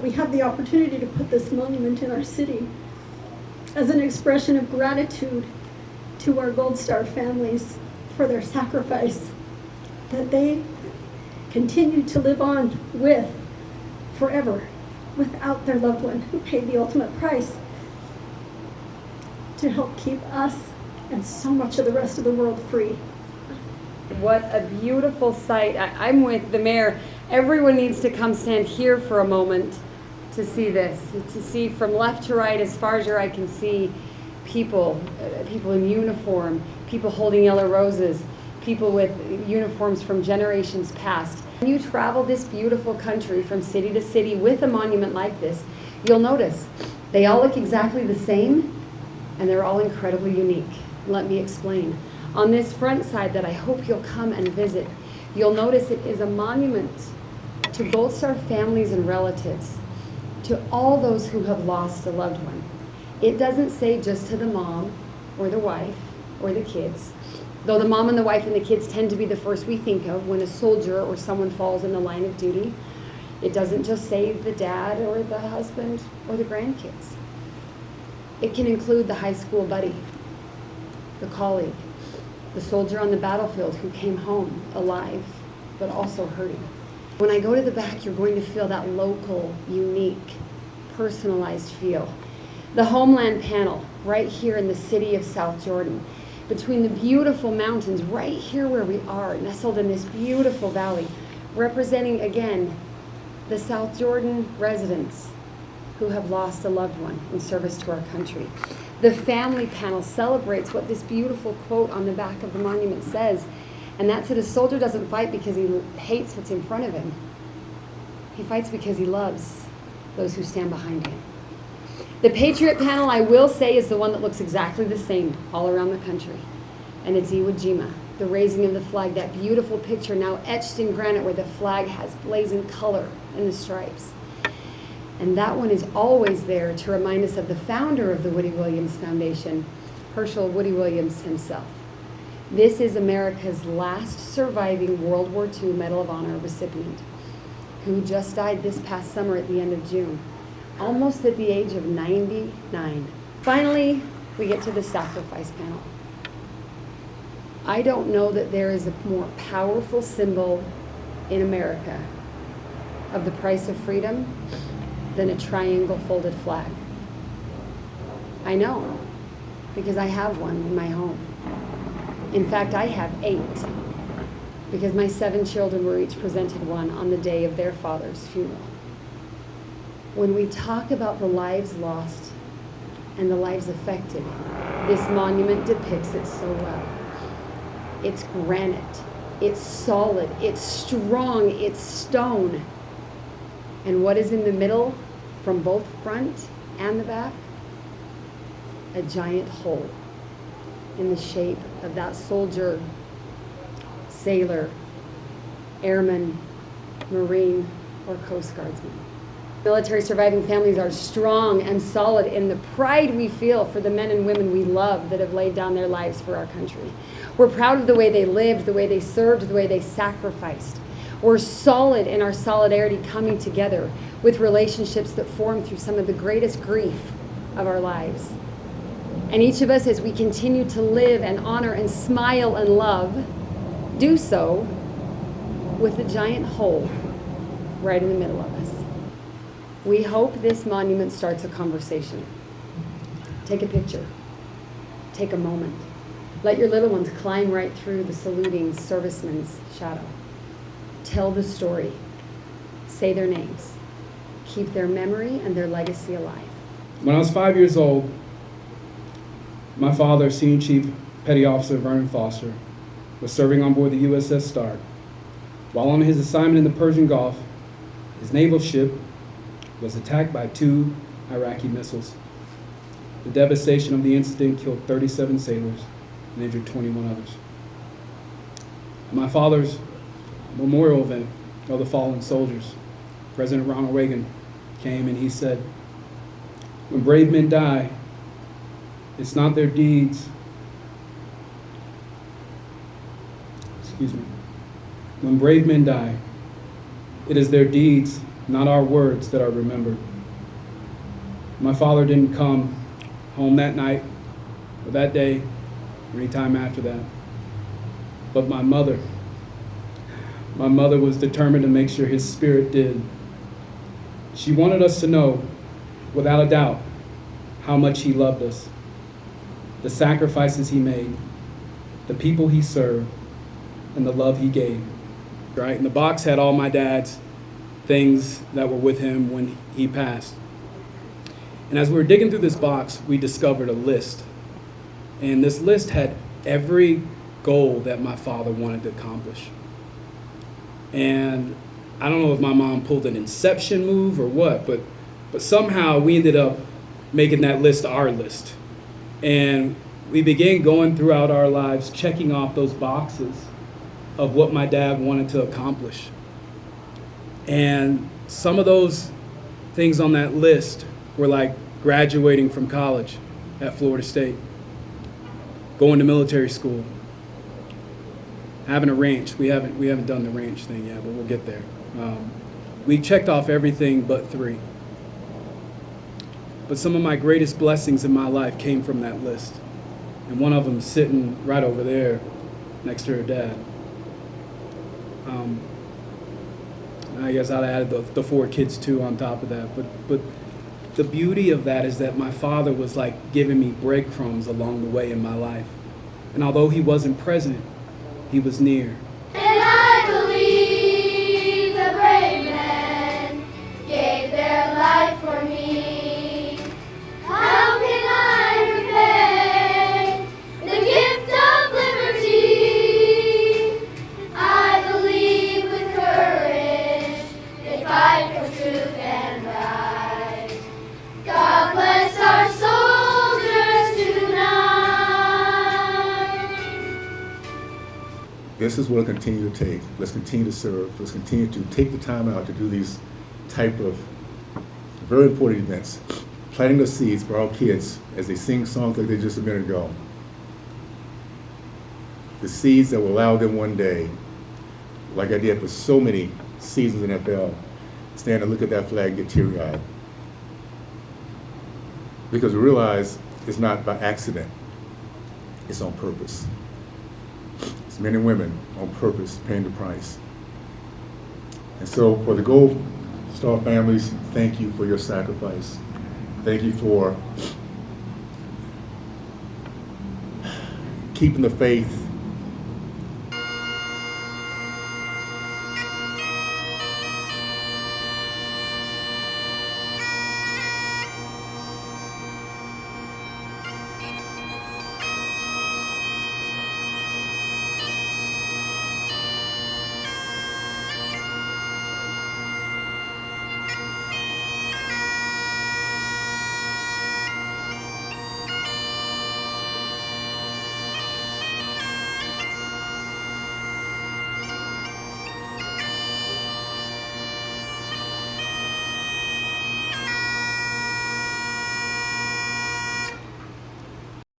that we have the opportunity to put this monument in our city as an expression of gratitude to our Gold Star families for their sacrifice that they continue to live on with forever without their loved one who paid the ultimate price to help keep us and so much of the rest of the world free. What a beautiful sight. I'm with the mayor. Everyone needs to come stand here for a moment to see this, to see from left to right, as far as your eye can see, people in uniform, people holding yellow roses, people with uniforms from generations past. When you travel this beautiful country from city to city with a monument like this, you'll notice they all look exactly the same and they're all incredibly unique. Let me explain. On this front side that I hope you'll come and visit, you'll notice it is a monument to Gold Star families and relatives, to all those who have lost a loved one. It doesn't say just to the mom or the wife or the kids, though the mom and the wife and the kids tend to be the first we think of when a soldier or someone falls in the line of duty. It doesn't just say the dad or the husband or the grandkids. It can include the high school buddy, the colleague, the soldier on the battlefield who came home alive, but also hurting. When I go to the back, you're going to feel that local, unique, personalized feel. The homeland panel, right here in the city of South Jordan, between the beautiful mountains, right here where we are, nestled in this beautiful valley, representing, again, the South Jordan residents who have lost a loved one in service to our country. The family panel celebrates what this beautiful quote on the back of the monument says, and that's that a soldier doesn't fight because he hates what's in front of him. He fights because he loves those who stand behind him. The Patriot panel, I will say, is the one that looks exactly the same all around the country, and it's Iwo Jima, the raising of the flag, that beautiful picture now etched in granite where the flag has blazing color in the stripes. And that one is always there to remind us of the founder of the Woody Williams Foundation, Herschel Woody Williams himself. This is America's last surviving World War II Medal of Honor recipient, who just died this past summer at the end of June, almost at the age of 99. Finally, we get to the sacrifice panel. I don't know that there is a more powerful symbol in America of the price of freedom than a triangle folded flag. I know, because I have one in my home. In fact, I have 8, because my 7 children were each presented one on the day of their father's funeral. When we talk about the lives lost and the lives affected, this monument depicts it so well. It's granite, it's solid, it's strong, it's stone. And what is in the middle, from both front and the back? A giant hole in the shape of that soldier, sailor, airman, Marine, or Coast Guardsman. Military surviving families are strong and solid in the pride we feel for the men and women we love that have laid down their lives for our country. We're proud of the way they lived, the way they served, the way they sacrificed. We're solid in our solidarity coming together with relationships that form through some of the greatest grief of our lives. And each of us, as we continue to live and honor and smile and love, do so with a giant hole right in the middle of us. We hope this monument starts a conversation. Take a picture. Take a moment. Let your little ones climb right through the saluting serviceman's shadow. Tell the story. Say their names. Keep their memory and their legacy alive. When I was 5 years old, my father, Senior Chief Petty Officer Vernon Foster, was serving on board the USS Start. While on his assignment in the Persian Gulf, his naval ship was attacked by 2 Iraqi missiles. The devastation of the incident killed 37 sailors and injured 21 others. At my father's memorial event of the fallen soldiers, President Ronald Reagan came and he said, "When brave men die, it's not their deeds, when brave men die, it is their deeds not our words that are remembered. My father didn't come home that night, or that day, or any time after that. But my mother was determined to make sure his spirit did. She wanted us to know, without a doubt, how much he loved us, the sacrifices he made, the people he served, and the love he gave. Right? And the box had all my dad's things that were with him when he passed. And as we were digging through this box, we discovered a list. And this list had every goal that my father wanted to accomplish. And I don't know if my mom pulled an inception move or what, but somehow we ended up making that list our list. And we began going throughout our lives, checking off those boxes of what my dad wanted to accomplish. And some of those things on that list were like graduating from college at Florida State, going to military school, having a ranch. We haven't done the ranch thing yet, but we'll get there. We checked off everything but 3. But some of my greatest blessings in my life came from that list. And one of them is sitting right over there next to her dad. I guess I'd added the 4 kids too on top of that. But the beauty of that is that my father was like giving me breadcrumbs along the way in my life. And although he wasn't present, he was near. And I believe the brave men gave their life for me. How can I repay the gift of liberty? I believe with courage they fight for truth and right. God bless our soldiers tonight. This is what we'll continue to take. Let's continue to serve. Let's continue to take the time out to do these type of very important events. Planting the seeds for our kids as they sing songs like they just a minute ago. The seeds that will allow them one day, like I did for so many seasons in NFL, stand and look at that flag and get teary-eyed. Because we realize it's not by accident, it's on purpose. It's men and women on purpose paying the price. And so for the Gold Star families, thank you for your sacrifice. Thank you for keeping the faith